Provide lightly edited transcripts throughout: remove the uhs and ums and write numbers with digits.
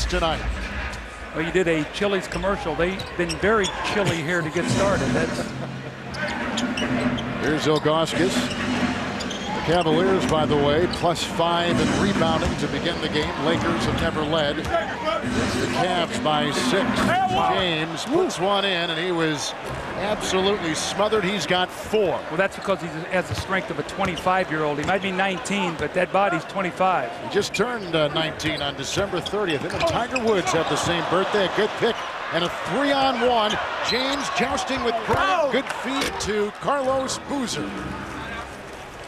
tonight. Well, you did a Chili's commercial. They've been very chilly here to get started. Here's Ilgauskas. The Cavaliers, by the way, +5 in rebounding to begin the game. Lakers have never led. The Cavs by 6. James puts one in, and he was absolutely smothered. He's got 4. Well, that's because he has the strength of a 25-year-old. He might be 19, but that body's 25. He just turned 19 on December 30th. Him and Tiger Woods have the same birthday. A good pick and a 3-on-1. James jousting with Bryant. Good feed to Carlos Boozer.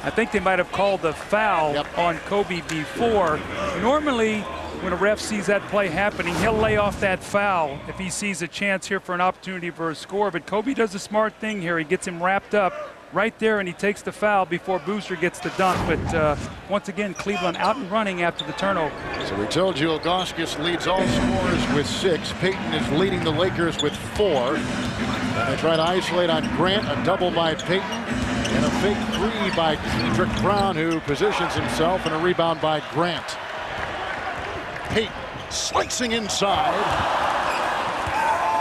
I think they might have called the foul on Kobe before. Normally, when a ref sees that play happening, he'll lay off that foul if he sees a chance here for an opportunity for a score. But Kobe does a smart thing here. He gets him wrapped up right there, and he takes the foul before Boozer gets the dunk. But once again, Cleveland out and running after the turnover. So we told you Ilgauskas leads all scorers with 6. Payton is leading the Lakers with 4. And they try to isolate on Grant, a double by Payton. And a fake 3 by Kendrick Brown, who positions himself, and a rebound by Grant. Payton slicing inside.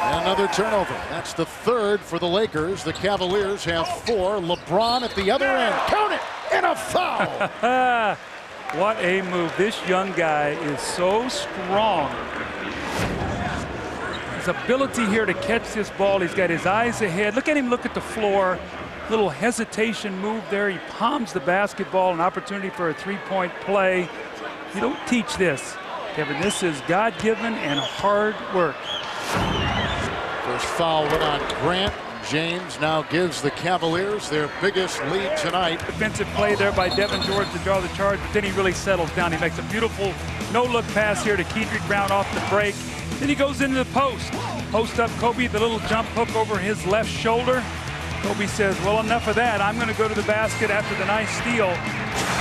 And another turnover. That's the 3rd for the Lakers. The Cavaliers have 4. LeBron at the other end. Count it! And a foul! What a move. This young guy is so strong. His ability here to catch this ball. He's got his eyes ahead. Look at him look at the floor. Little hesitation move there. He palms the basketball, an opportunity for a 3-point play. You don't teach this, Kevin. This is God-given and hard work. First foul went on Grant. James now gives the Cavaliers their biggest lead tonight. Defensive play there by Devin George to draw the charge, but then he really settles down. He makes a beautiful no-look pass here to Kendrick Brown off the break. Then he goes into the post. Post up Kobe, the little jump hook over his left shoulder. Kobe says, well, enough of that. I'm going to go to the basket after the nice steal.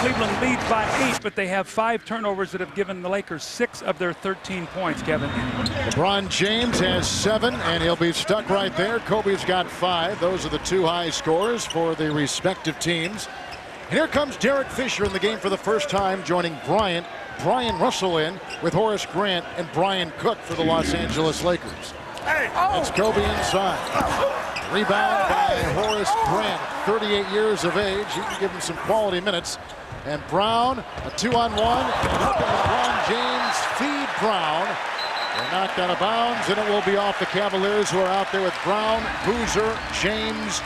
Cleveland leads by 8, but they have 5 turnovers that have given the Lakers 6 of their 13 points, Kevin. LeBron James has 7, and he'll be stuck right there. Kobe's got 5. Those are the 2 high scores for the respective teams. And here comes Derek Fisher in the game for the first time, joining Brian Russell in with Horace Grant and Brian Cook for the Los Angeles Lakers. That's Kobe inside. Rebound by Horace Grant, 38 years of age. He can give him some quality minutes. And Brown, a 2-on-1. And up LeBron James, feed Brown. They're knocked out of bounds, and it will be off the Cavaliers, who are out there with Brown, Boozer, James,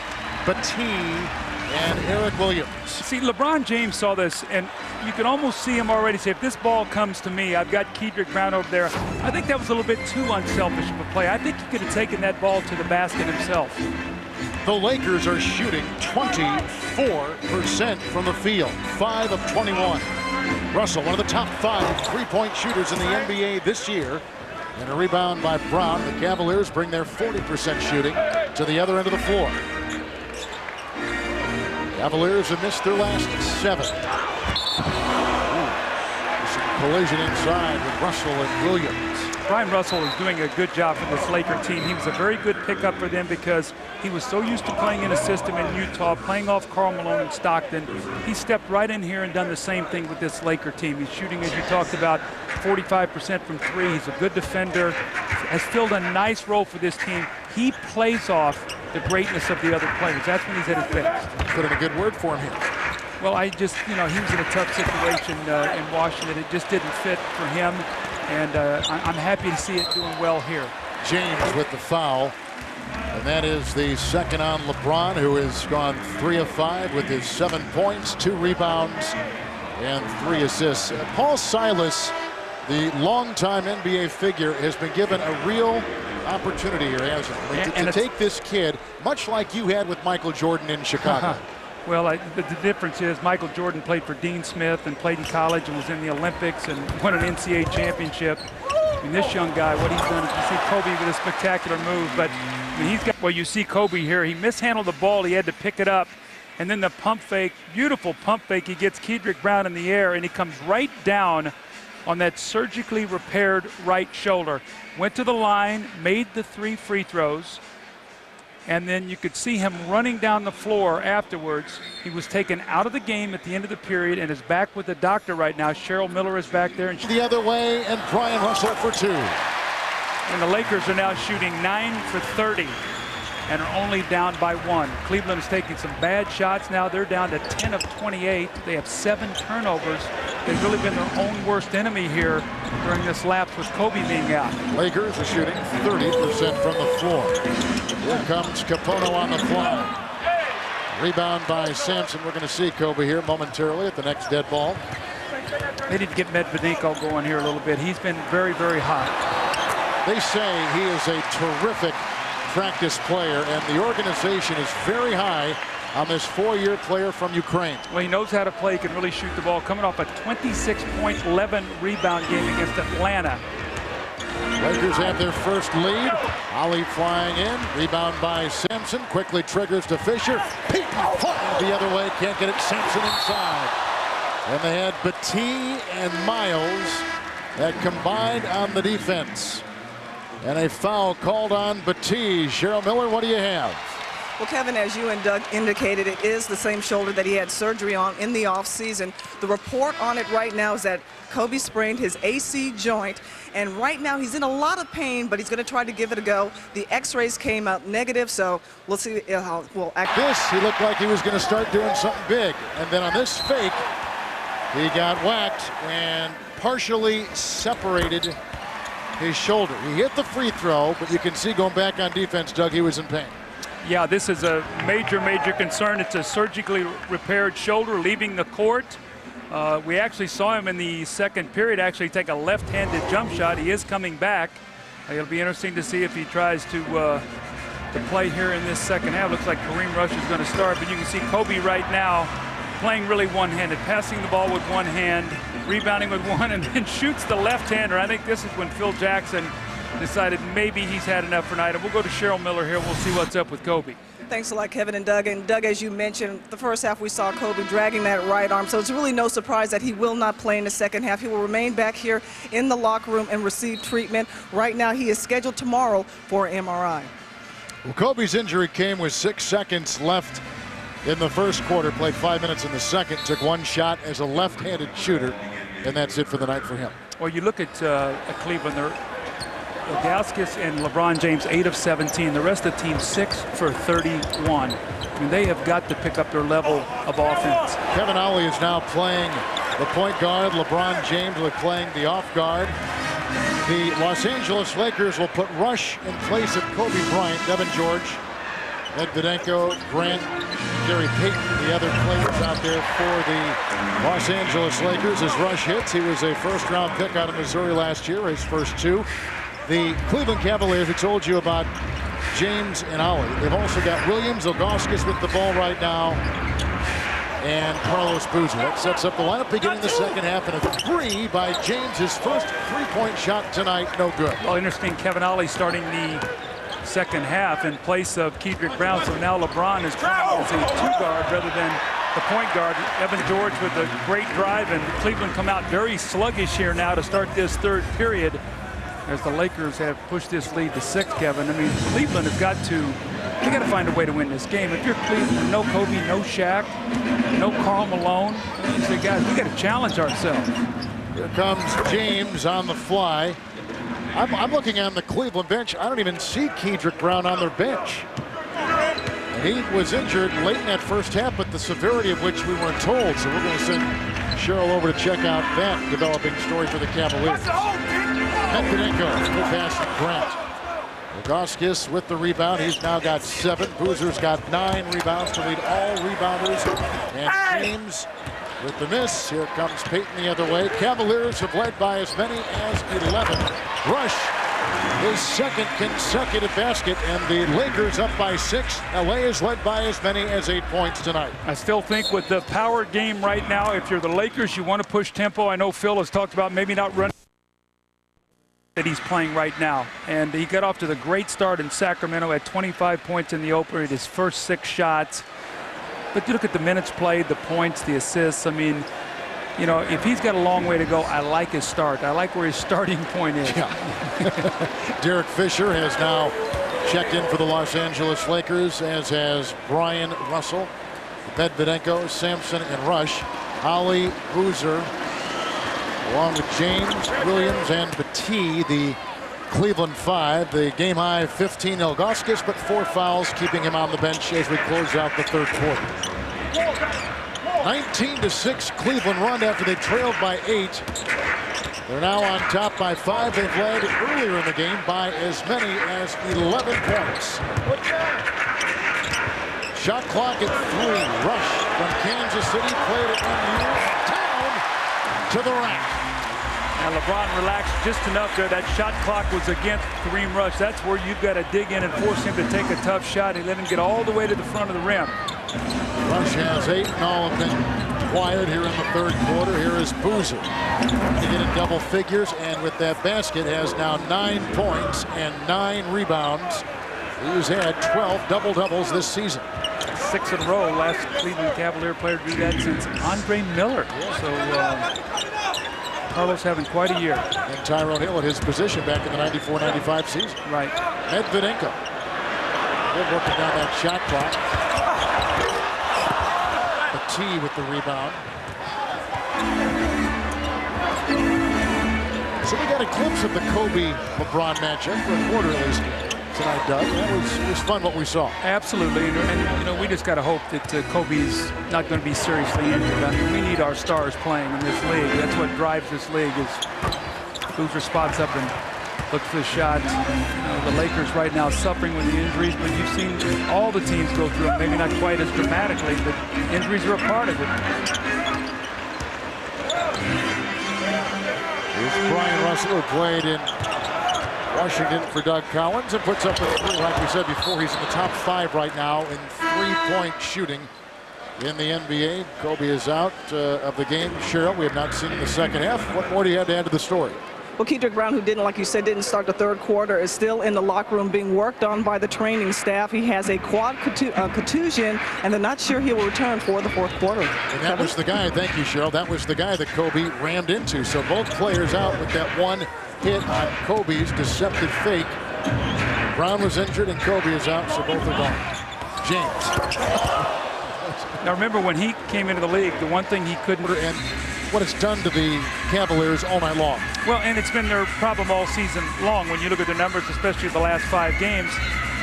Battie, and Eric Williams. See, LeBron James saw this, and you can almost see him already say, if this ball comes to me, I've got Kendrick Brown over there. I think that was a little bit too unselfish of a play. I think he could have taken that ball to the basket himself. The Lakers are shooting 24% from the field, 5 of 21. Russell, one of the top 5 3-point shooters in the NBA this year. And a rebound by Brown. The Cavaliers bring their 40% shooting to the other end of the floor. Cavaliers have missed their last 7. There's some collision inside with Russell and Williams. Brian Russell is doing a good job for this Laker team. He was a very good pickup for them because he was so used to playing in a system in Utah, playing off Karl Malone and Stockton. He stepped right in here and done the same thing with this Laker team. He's shooting, as you talked about, 45% from 3. He's a good defender, has filled a nice role for this team. He plays off the greatness of the other players. That's when he's at his best. Put in a good word for him here. Well, he was in a tough situation in Washington. It just didn't fit for him. And I'm happy to see it doing well here. James with the foul. And that is the second on LeBron, who has gone 3 of 5 with his 7 points, 2 rebounds, and 3 assists. Paul Silas, the longtime NBA figure, has been given a real opportunity here, hasn't he? To take this kid, much like you had with Michael Jordan in Chicago. Well, the difference is Michael Jordan played for Dean Smith and played in college and was in the Olympics and won an NCAA championship. I mean, this young guy, what he's done is you see Kobe with a spectacular move, but I mean, he's got, well, you see Kobe here. He mishandled the ball. He had to pick it up. And then the pump fake, beautiful pump fake. He gets Kendrick Brown in the air, and he comes right down on that surgically repaired right shoulder. Went to the line, made the 3 free throws. And then you could see him running down the floor afterwards. He was taken out of the game at the end of the period and is back with the doctor right now. Cheryl Miller is back there. And The other way, and Brian Russell for 2. And the Lakers are now shooting 9 for 30 and are only down by 1. Cleveland is taking some bad shots now. They're down to 10 of 28. They have 7 turnovers. They've really been their own worst enemy here during this lapse with Kobe being out. Lakers are shooting 30% from the floor. Here comes Capono on the fly. Rebound by Sampson. We're going to see Kobe here momentarily at the next dead ball. They need to get Medvedenko going here a little bit. He's been very, very hot. They say he is a terrific practice player, and the organization is very high on this 4-year player from Ukraine. Well, he knows how to play. He can really shoot the ball. Coming off a 26-point, 11 rebound game against Atlanta. Lakers have their first lead. Ali flying in. Rebound by Sampson. Quickly triggers to Fisher. Peyton flying the other way. Can't get it. Sampson inside. And they had Battie and Miles that combined on the defense. And a foul called on Battie. Cheryl Miller, what do you have? Well, Kevin, as you and Doug indicated, it is the same shoulder that he had surgery on in the offseason. The report on it right now is that Kobe sprained his AC joint, and right now he's in a lot of pain, but he's going to try to give it a go. The x-rays came out negative, so we'll see how we'll act. This, he looked like he was going to start doing something big. And then on this fake, he got whacked and partially separated his shoulder. He hit the free throw, but you can see going back on defense, Doug, he was in pain. Yeah, this is a major, major concern. It's a surgically repaired shoulder leaving the court. We actually saw him in the second period actually take a left-handed jump shot. He is coming back. It'll be interesting to see if he tries to play here in this second half. Looks like Kareem Rush is going to start, but you can see Kobe right now playing really one-handed, passing the ball with one hand, rebounding with one, and then shoots the left-hander. I think this is when Phil Jackson decided maybe he's had enough for tonight. And we'll go to Cheryl Miller here. We'll see what's up with Kobe. Thanks a lot, Kevin and Doug. And Doug, as you mentioned, the first half we saw Kobe dragging that right arm, so it's really no surprise that he will not play in the second half. He will remain back here in the locker room and receive treatment. Right now, he is scheduled tomorrow for an MRI. Well, Kobe's injury came with 6 seconds left in the first quarter, played 5 minutes in the second, took 1 shot as a left-handed shooter, and that's it for the night for him. Well, you look at Cleveland, they're Ilgauskas and LeBron James 8 of 17. The rest of the team 6 for 31. I mean, they have got to pick up their level of offense. Kevin Ollie is now playing the point guard. LeBron James will be playing the off guard. The Los Angeles Lakers will put Rush in place of Kobe Bryant, Devin George, Medvedenko, Grant, Gary Payton, the other players out there for the Los Angeles Lakers. As Rush hits, he was a first-round pick out of Missouri last year, his first 2. The Cleveland Cavaliers, I told you about James and Ollie. They've also got Williams, Ilgauskas with the ball right now, and Carlos Boozer. That sets up the lineup beginning the second half, and a 3 by James. His first three-point shot tonight, no good. Well, interesting, Kevin Ollie starting the second half in place of Kedrick Brown, so now LeBron is playing as a 2-guard rather than the point guard. Evan George with a great drive, and Cleveland come out very sluggish here now to start this third period as the Lakers have pushed this lead to 6, Kevin. I mean, Cleveland has got to find a way to win this game. If you're Cleveland, no Kobe, no Shaq, no Karl Malone, you say, guys, we got to challenge ourselves. Here comes James on the fly. I'm looking on the Cleveland bench. I don't even see Kedrick Brown on their bench. And he was injured late in that first half, but the severity of which we weren't told. So we're going to send Cheryl over to check out that developing story for the Cavaliers. Medvedenko, good pass from Grant. Ilgauskas with the rebound. He's now got 7. Boozer's got 9 rebounds to lead all rebounders. And James with the miss. Here comes Payton the other way. Cavaliers have led by as many as 11. Rush, his second consecutive basket, and the Lakers up by 6. LA is led by as many as 8 points tonight. I still think with the power game right now, if you're the Lakers, you want to push tempo. I know Phil has talked about maybe not running that he's playing right now, and he got off to the great start in Sacramento at 25 points in the opener, his first 6 shots. But you look at the minutes played, the points, the assists. I mean, you know, if he's got a long way to go, I like his start. I like where his starting point is. Yeah. Derek Fisher has now checked in for the Los Angeles Lakers, as has Brian Russell, Medvedenko, Sampson, and Rush. Holly, Boozer, along with James, Williams, and Battie, the Cleveland Five. The game high 15 Ilgauskas, but 4 fouls keeping him on the bench as we close out the third quarter. 19-6 Cleveland run after they trailed by 8. They're now on top by 5. They've led earlier in the game by as many as 11 points. Shot clock at 3. Rush from Kansas City, played it down to the rack. And LeBron relaxed just enough there. That shot clock was against Kareem Rush. That's where you've got to dig in and force him to take a tough shot. He let him get all the way to the front of the rim. Rush has 8, and all have been quiet here in the third quarter. Here is Boozer to get in double figures, and with that basket has now 9 points and 9 rebounds. He's had 12 double-doubles this season. 6 in a row. Last Cleveland Cavalier player to do that since Andre Miller. So Carlos having quite a year. And Tyrone Hill at his position back in the 94-95 season. Right. Medvedenko. They're working down that shot clock. Battie with the rebound. So we got a glimpse of the Kobe-LeBron matchup for a quarter at least tonight, Doug. It was fun what we saw. Absolutely, and you know, we just got to hope that Kobe's not going to be seriously injured. I mean, we need our stars playing in this league. That's what drives this league, is Boozer spots up and looks for the shots. You know, the Lakers right now suffering with the injuries, but you've seen all the teams go through them. Maybe not quite as dramatically, but injuries are a part of it. Here's Brian Russell, who played in Washington for Doug Collins, and puts up a 3. Like we said before, he's in the top 5 right now in 3-point shooting in the NBA. Kobe is out of the game. Cheryl, we have not seen in the second half. What more do you have to add to the story? Well, Kedrick Brown, who didn't, like you said, didn't start the third quarter, is still in the locker room being worked on by the training staff. He has a quad contusion, and they're not sure he will return for the fourth quarter. And that was the guy, thank you, Cheryl, that was the guy that Kobe rammed into. So both players out with that one hit on Kobe's deceptive fake. Brown was injured and Kobe is out, so both are gone. James. Now remember, when he came into the league, the one thing he couldn't... And what it's done to the Cavaliers all night long. Well, and it's been their problem all season long. When you look at the numbers, especially the last 5 games,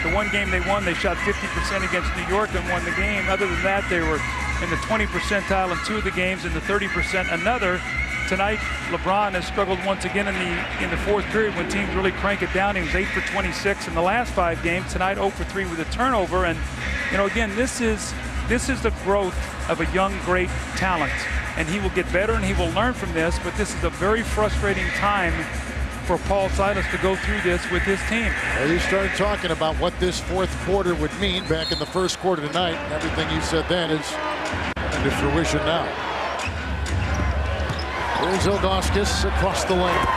the one game they won, they shot 50% against New York and won the game. Other than that, they were in the 20 percentile in 2 of the games, and the 30% another. Tonight, LeBron has struggled once again in the fourth period when teams really crank it down. He was 8 for 26 in the last 5 games. Tonight, 0 for 3 with a turnover. And you know, again, this is the growth of a young, great talent. And he will get better and he will learn from this, but this is a very frustrating time for Paul Silas to go through this with his team. Well, you started talking about what this fourth quarter would mean back in the first quarter tonight. Everything you said then is into fruition now. Here's Ilgauskas across the lane,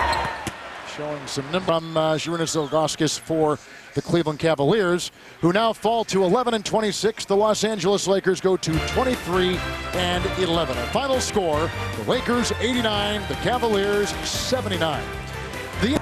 showing some number from Zydrunas Ilgauskas for the Cleveland Cavaliers, who now fall to 11-26. The Los Angeles Lakers go to 23-11. A final score: the Lakers 89, the Cavaliers 79. The